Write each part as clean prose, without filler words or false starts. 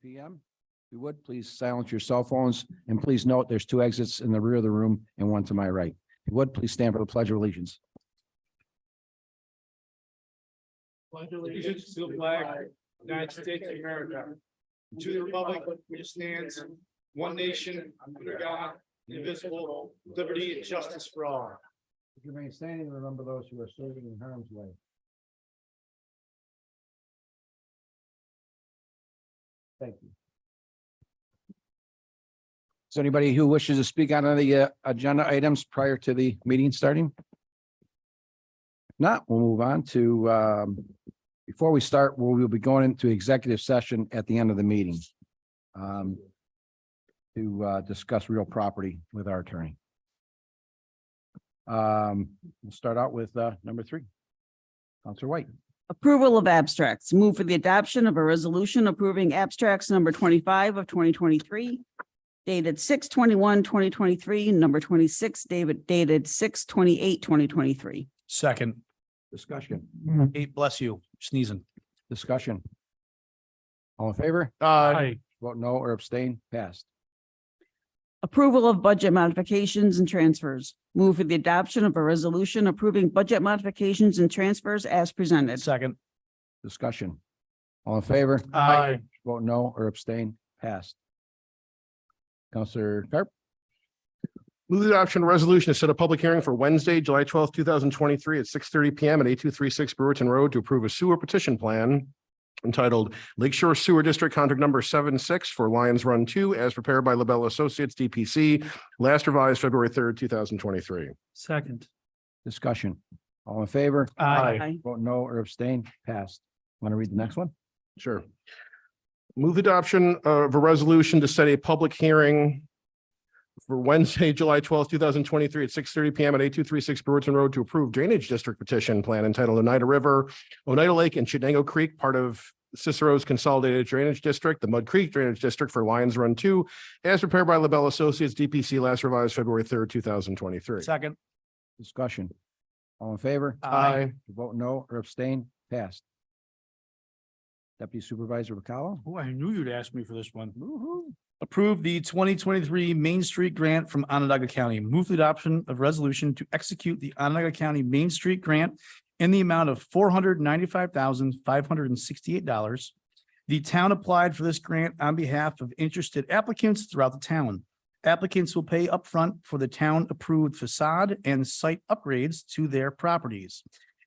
p.m. If you would, please silence your cell phones, and please note there's 2 exits in the rear of the room and 1 to my right. If you would, please stand for the Pledge of Allegiance. Pledge allegiance to the flag of the United States of America, and to the republic which stands one nation under God, indivisible, with liberty and justice for all. If you remain standing, remember those who are serving in harm's way. Thank you. Is there anybody who wishes to speak on the agenda items prior to the meeting starting? If not, we'll move on to, before we start, we'll be going into executive session at the end of the meeting to discuss real property with our attorney. We'll start out with number 3. Counselor White. Approval of abstracts. Move for the adoption of a resolution approving abstracts number 25 of 2023, dated 6/21/2023, number 26, dated 6/28/2023. Second. Discussion. Hey, bless you, sneezing. Discussion. All in favor? Aye. Vote no or abstain? Passed. Approval of budget modifications and transfers. Move for the adoption of a resolution approving budget modifications and transfers as presented. Second. Discussion. All in favor? Aye. Vote no or abstain? Passed. Counselor Carp. Move the adoption resolution to set a public hearing for Wednesday, July 12th, 2023 at 6:30 p.m. at 8236 Brewerton Road to approve a sewer petition plan entitled Lakeshore Sewer District Contract Number 76 for Lions Run 2 as prepared by LaBelle Associates DPC, last revised February 3rd, 2023. Second. Discussion. All in favor? Aye. Vote no or abstain? Passed. Want to read the next one? Sure. Move adoption of a resolution to set a public hearing for Wednesday, July 12th, 2023 at 6:30 p.m. at 8236 Brewerton Road to approve drainage district petition plan entitled Oneida River, Oneida Lake, and Chenango Creek, part of Cicero's Consolidated Drainage District, the Mud Creek Drainage District for Lions Run 2, as prepared by LaBelle Associates DPC, last revised February 3rd, 2023. Second. Discussion. All in favor? Aye. Vote no or abstain? Passed. Deputy Supervisor Bacallo. Oh, I knew you'd ask me for this one. Approve the 2023 Main Street Grant from Onondaga County. Move the adoption of resolution to execute the Onondaga County Main Street Grant in the amount of $495,568. The town applied for this grant on behalf of interested applicants throughout the town. Applicants will pay upfront for the town-approved facade and site upgrades to their properties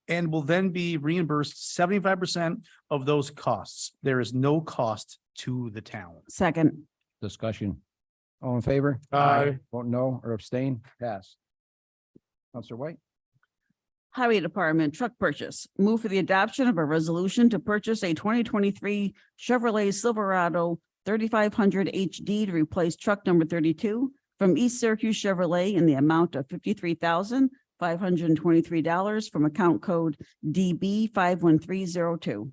and will then be reimbursed 75% of those costs. There is no cost to the town. Second. Discussion. All in favor? Aye. Vote no or abstain? Passed. Counselor White. Highway Department truck purchase. Move for the adoption of a resolution to purchase a 2023 Chevrolet Silverado 3500 HD to replace truck number 32 from East Syracuse Chevrolet in the amount of $53,523 from account code DB 51302.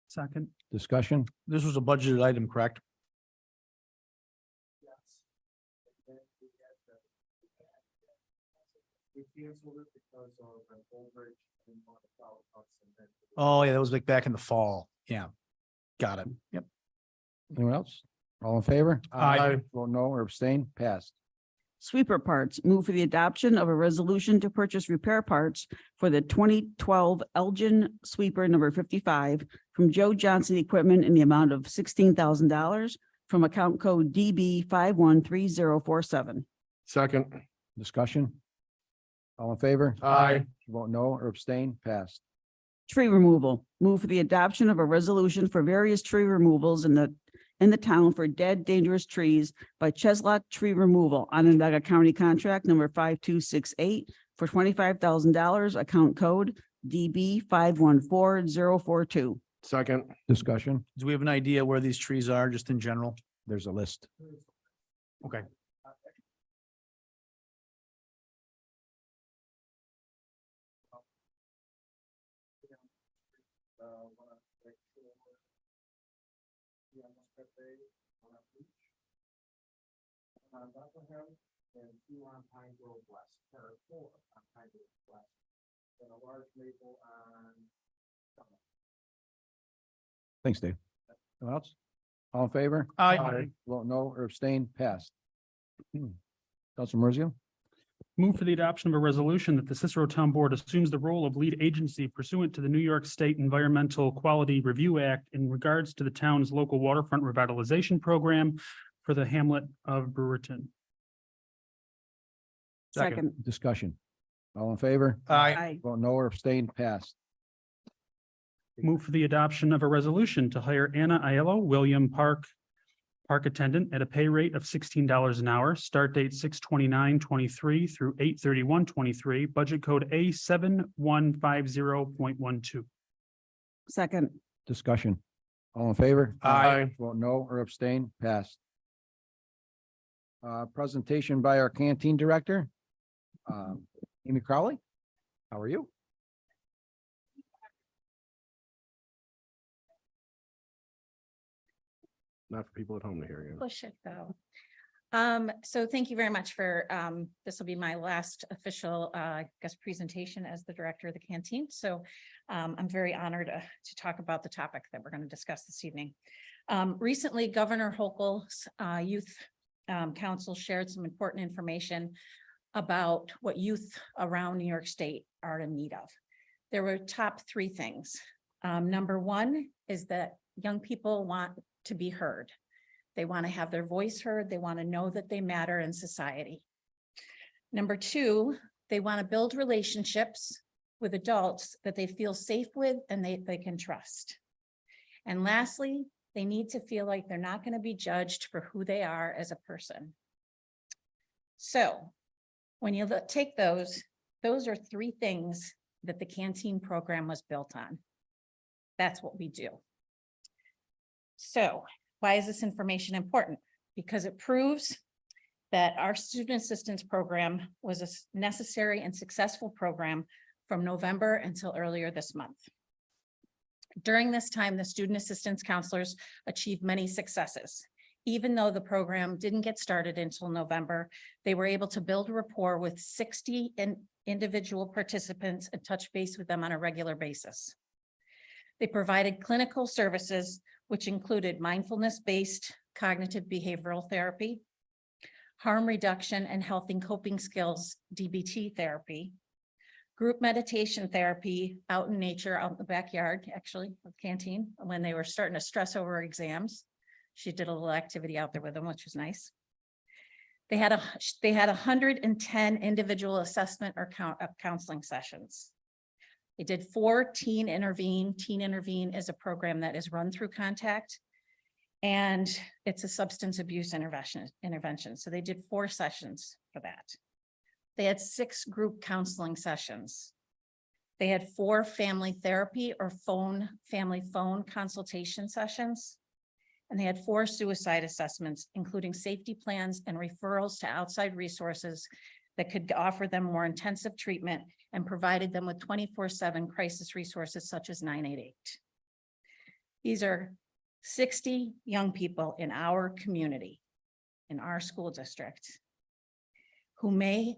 Second. Discussion. This was a budgeted item, correct? We canceled it because of an overage in one of our trucks and then. Oh, yeah, that was like back in the fall. Yeah. Got it. Yep. Anyone else? All in favor? Aye. Vote no or abstain? Passed. Sweeper parts. Move for the adoption of a resolution to purchase repair parts for the 2012 Elgin sweeper number 55 from Joe Johnson Equipment in the amount of $16,000 from account code DB 513047. Second. Discussion. All in favor? Aye. Vote no or abstain? Passed. Tree removal. Move for the adoption of a resolution for various tree removals in the town for dead, dangerous trees by Cheslock Tree Removal, Onondaga County Contract number 5268 for $25,000, account code DB 514042. Second. Discussion. Do we have an idea where these trees are just in general? There's a list. Okay. On Bethlehem and 2 on Pine Grove West, or 4 on Pine Grove West, and a large maple on. Thanks, Dave. Anyone else? All in favor? Aye. Vote no or abstain, passed. Council Merzio? Move for the adoption of a resolution that the Cicero Town Board assumes the role of lead agency pursuant to the New York State Environmental Quality Review Act in regards to the town's local waterfront revitalization program for the hamlet of Brewerton. Second. Discussion. All in favor? Aye. Vote no or abstain, passed. Move for the adoption of a resolution to hire Anna Aiello, William Park attendant at a pay rate of $16 an hour, start date 6/29/23 through 8/31/23, budget code A7150.12. Second. Discussion. All in favor? Aye. Vote no or abstain, passed. Presentation by our canteen director. Amy Crowley, how are you? Not for people at home to hear you. Push it though. So thank you very much for, this will be my last official, presentation as the director of the canteen. So I'm very honored to talk about the topic that we're going to discuss this evening. Recently, Governor Hochul's Youth Council shared some important information about what youth around New York State are in need of. There were top three things. Number one is that young people want to be heard. They want to have their voice heard. They want to know that they matter in society. Number two, they want to build relationships with adults that they feel safe with and they can trust. And lastly, they need to feel like they're not going to be judged for who they are as a person. So when you take those are three things that the canteen program was built on. That's what we do. So why is this information important? Because it proves that our student assistance program was a necessary and successful program from November until earlier this month. During this time, the student assistance counselors achieved many successes. Even though the program didn't get started until November, they were able to build a rapport with 60 individual participants and touch base with them on a regular basis. They provided clinical services, which included mindfulness-based cognitive behavioral therapy, harm reduction and health and coping skills, DBT therapy, group meditation therapy out in nature, out in the backyard, actually, of canteen, when they were starting to stress over exams. She did a little activity out there with them, which was nice. They had 110 individual assessment or counseling sessions. They did 4 Teen Intervene. Teen Intervene is a program that is run through Contact, and it's a substance abuse intervention. So they did 4 sessions for that. They had 6 group counseling sessions. They had 4 family therapy or family phone consultation sessions. And they had 4 suicide assessments, including safety plans and referrals to outside resources that could offer them more intensive treatment and provided them with 24/7 crisis resources such as 988. These are 60 young people in our community, in our school district, who may,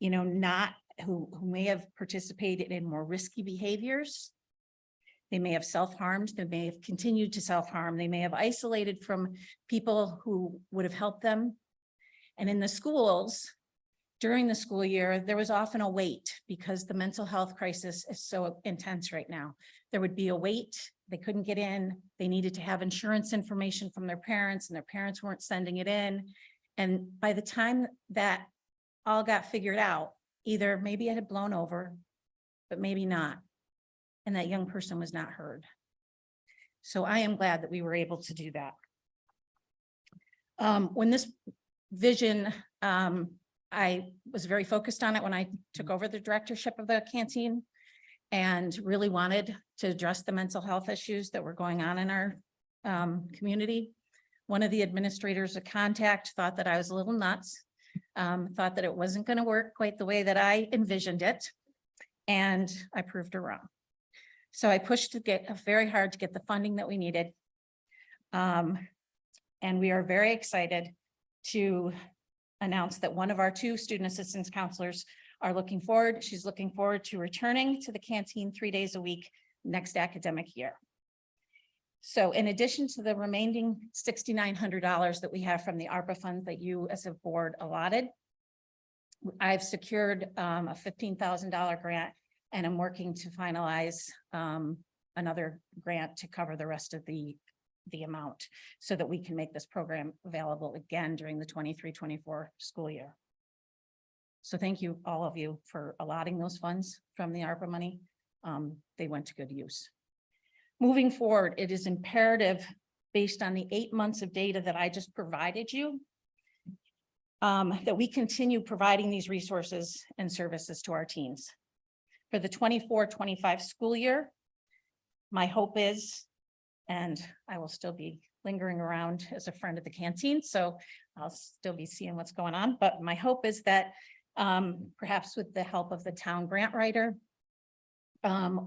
who may have participated in more risky behaviors. They may have self-harmed, they may have continued to self-harm, they may have isolated from people who would have helped them. And in the schools, during the school year, there was often a wait because the mental health crisis is so intense right now. There would be a wait, they couldn't get in, they needed to have insurance information from their parents and their parents weren't sending it in. And by the time that all got figured out, either maybe it had blown over, but maybe not. And that young person was not heard. So I am glad that we were able to do that. When this vision, I was very focused on it when I took over the directorship of the canteen and really wanted to address the mental health issues that were going on in our community. One of the administrators of Contact thought that I was a little nuts, thought that it wasn't going to work quite the way that I envisioned it. And I proved her wrong. So I pushed to get very hard to get the funding that we needed. And we are very excited to announce that one of our 2 student assistance counselors are looking forward. She's looking forward to returning to the canteen 3 days a week next academic year. So in addition to the remaining $6,900 that we have from the ARPA funds that you as a board allotted, I've secured a $15,000 grant, and I'm working to finalize another grant to cover the rest of the amount so that we can make this program available again during the 23-24 school year. So thank you, all of you, for allotting those funds from the ARPA money. They went to good use. Moving forward, it is imperative, based on the 8 months of data that I just provided you, that we continue providing these resources and services to our teens. For the 24-25 school year, my hope is, and I will still be lingering around as a friend of the canteen, so I'll still be seeing what's going on, but my hope is that perhaps with the help of the town grant writer,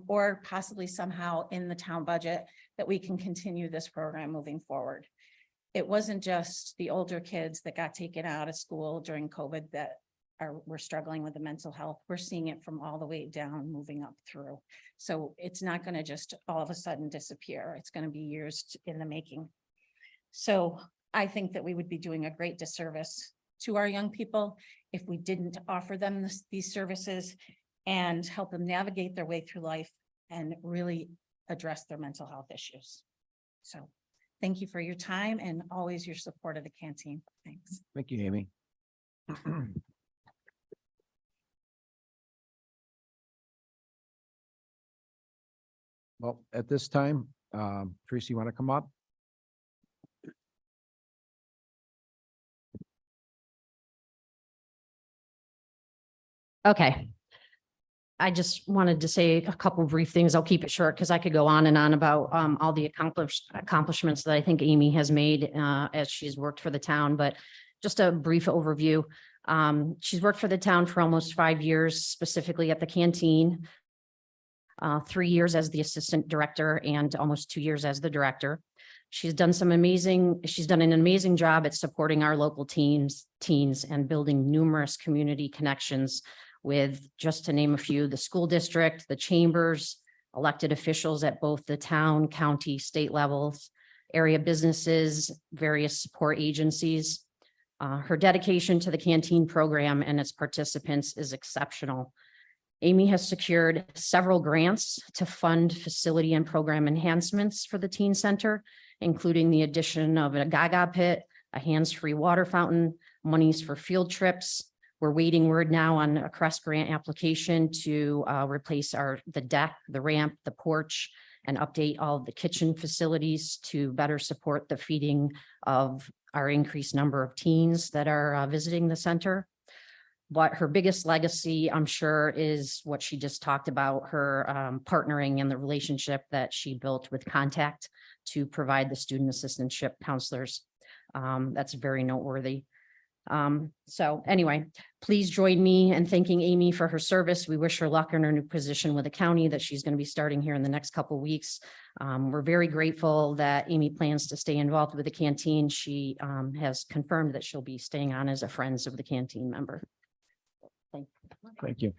or possibly somehow in the town budget, that we can continue this program moving forward. It wasn't just the older kids that got taken out of school during COVID that were struggling with the mental health. We're seeing it from all the way down, moving up through. So it's not going to just all of a sudden disappear. It's going to be years in the making. So I think that we would be doing a great disservice to our young people if we didn't offer them these services and help them navigate their way through life and really address their mental health issues. So thank you for your time and always your support of the canteen. Thanks. Thank you, Amy. Well, at this time, Teresa, you want to come up? Okay. I just wanted to say a couple brief things. I'll keep it short because I could go on and on about all the accomplishments that I think Amy has made as she's worked for the town, but just a brief overview. She's worked for the town for almost 5 years, specifically at the canteen, 3 years as the assistant director and almost 2 years as the director. She's done an amazing job at supporting our local teens and building numerous community connections with, just to name a few, the school district, the chambers, elected officials at both the town, county, state levels, area businesses, various support agencies. Her dedication to the canteen program and its participants is exceptional. Amy has secured several grants to fund facility and program enhancements for the teen center, including the addition of a Gaga pit, a hands-free water fountain, monies for field trips. We're waiting word now on a CREST grant application to replace the deck, the ramp, the porch, and update all of the kitchen facilities to better support the feeding of our increased number of teens that are visiting the center. But her biggest legacy, I'm sure, is what she just talked about, her partnering and the relationship that she built with Contact to provide the student assistantship counselors. That's very noteworthy. So anyway, please join me in thanking Amy for her service. We wish her luck in her new position with the county that she's going to be starting here in the next couple of weeks. We're very grateful that Amy plans to stay involved with the canteen. She has confirmed that she'll be staying on as a Friends of the Canteen member. Thank you.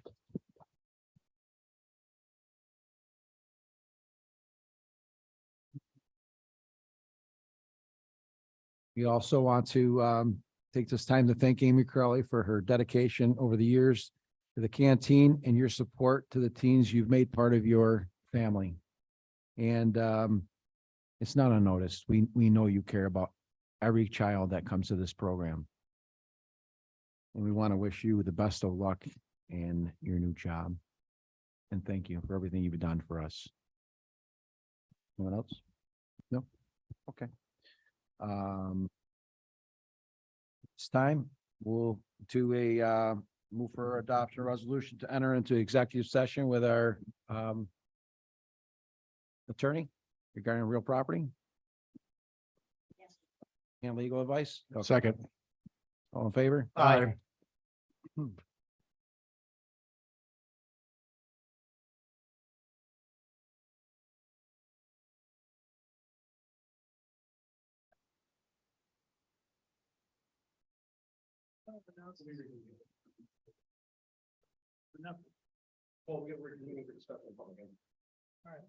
We also want to take this time to thank Amy Crowley for her dedication over the years to the canteen and your support to the teens you've made part of your family. And it's not unnoticed. We know you care about every child that comes to this program. And we want to wish you the best of luck in your new job. And thank you for everything you've done for us. Anyone else? No? Okay. It's time. We'll do a move for adoption resolution to enter into executive session with our attorney regarding real property. And legal advice. Okay. Second. All in favor? Aye. Well, we're doing good stuff in public. All right.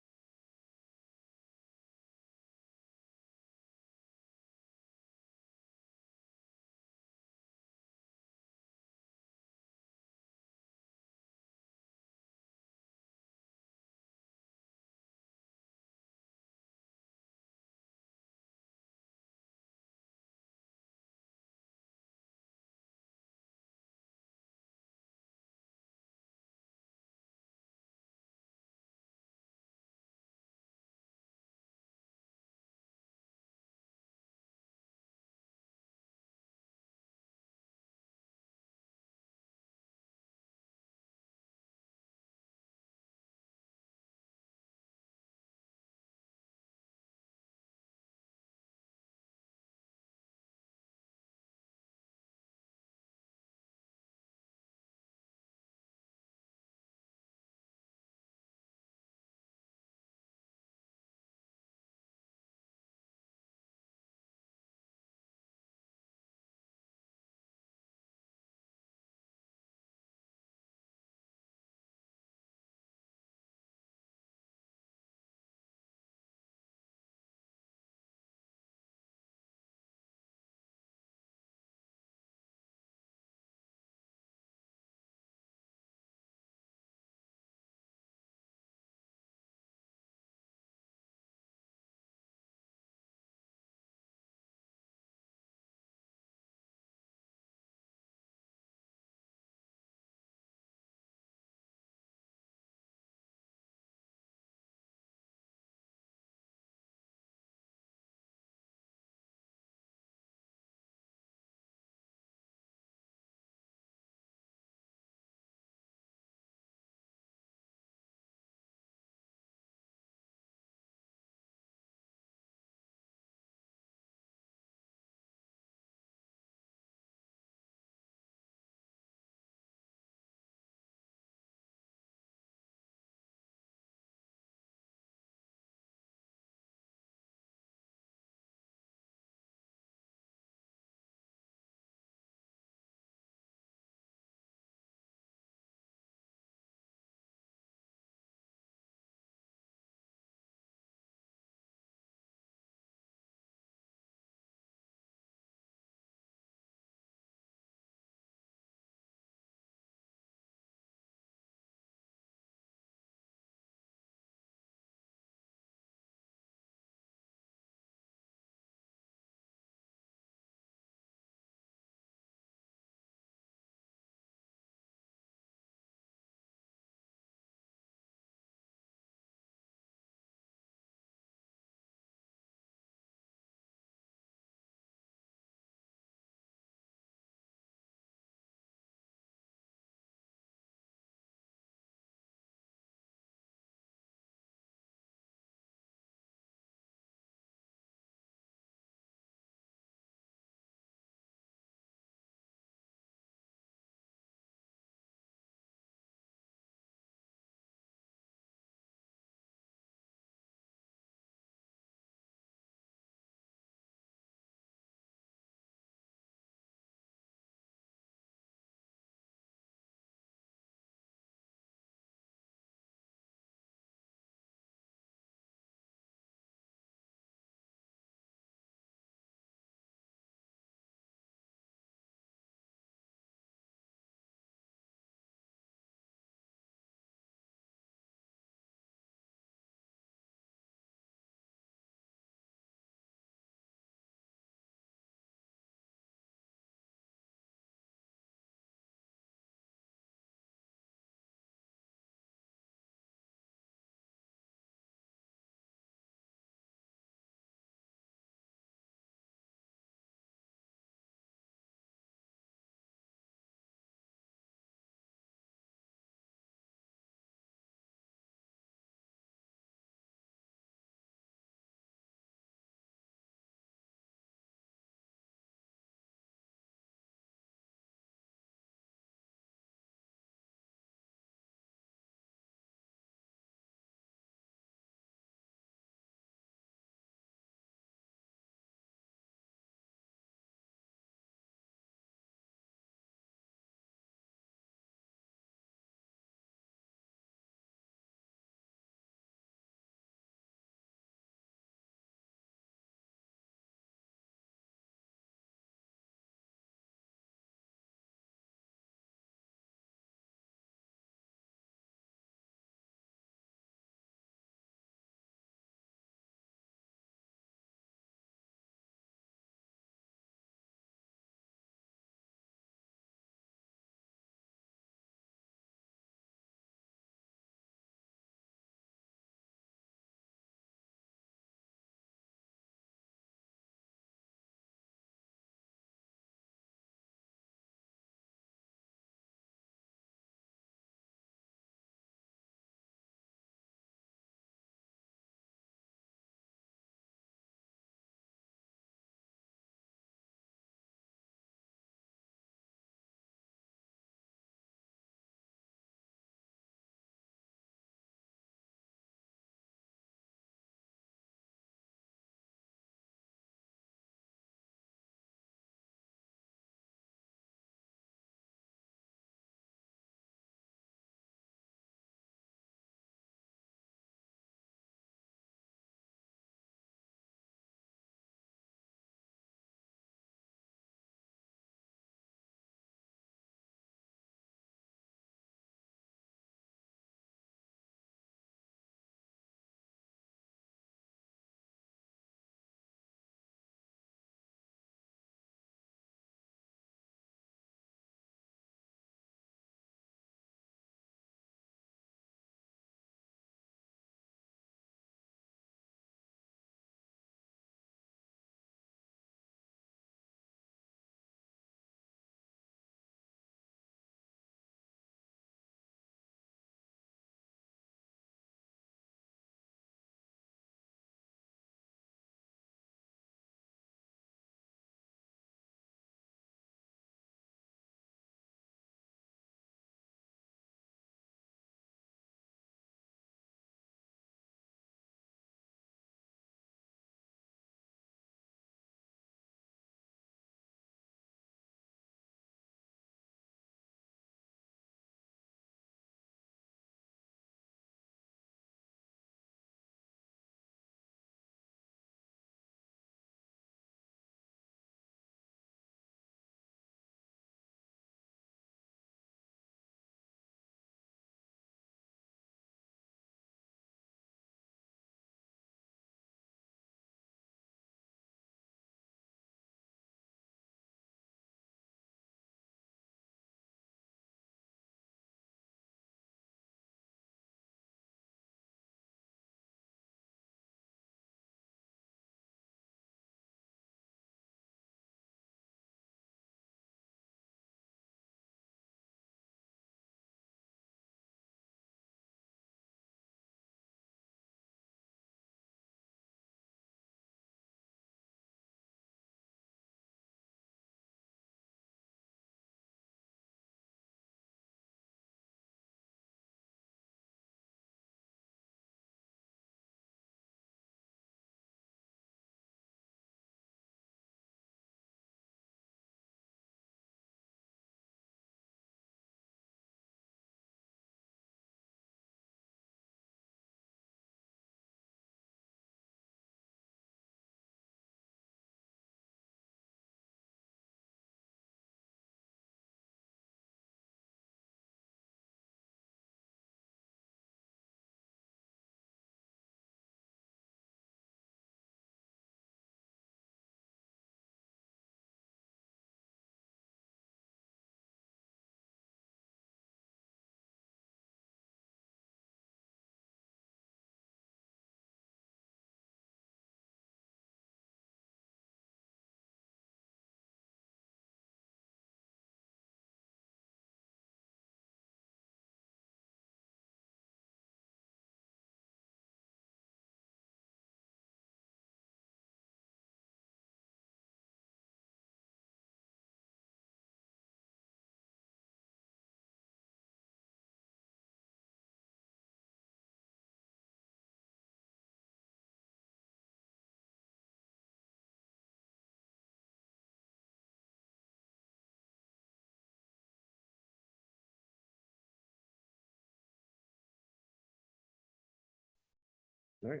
Any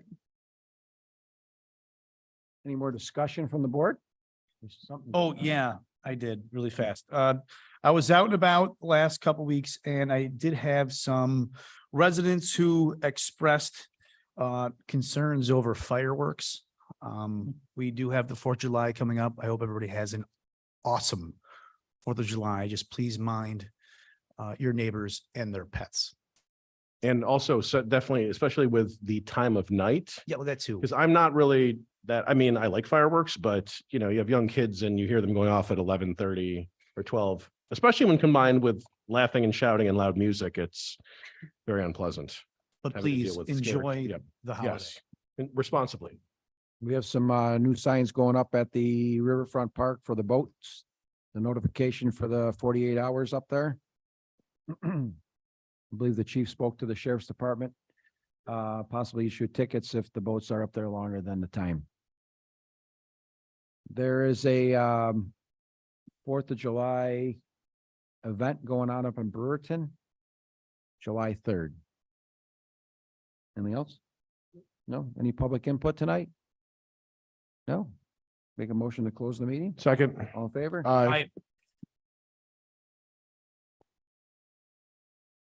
more discussion from the board? There's something- Oh, yeah, I did really fast. I was out and about the last couple weeks and I did have some residents who expressed concerns over fireworks. We do have the Fourth of July coming up. I hope everybody has an awesome Fourth of July. Just please mind your neighbors and their pets. And also, so definitely, especially with the time of night, Yeah, well, that too. because I'm not really that, I mean, I like fireworks, but you know, you have young kids and you hear them going off at 11:30 or 12, especially when combined with laughing and shouting and loud music, it's very unpleasant. But having to deal please with scary- enjoy Yep. the holiday. Yes, and responsibly. We have some new signs going up at the Riverfront Park for the boats. The notification for the 48 hours up there. I believe the chief spoke to the sheriff's department. Possibly issue tickets if the boats are up there longer than the time. There is a 4th of July event going on up in Brewerton, July 3rd. Anything else? No? Any public input tonight? No? Make a motion to close the meeting? Second. All in favor? Aye. I,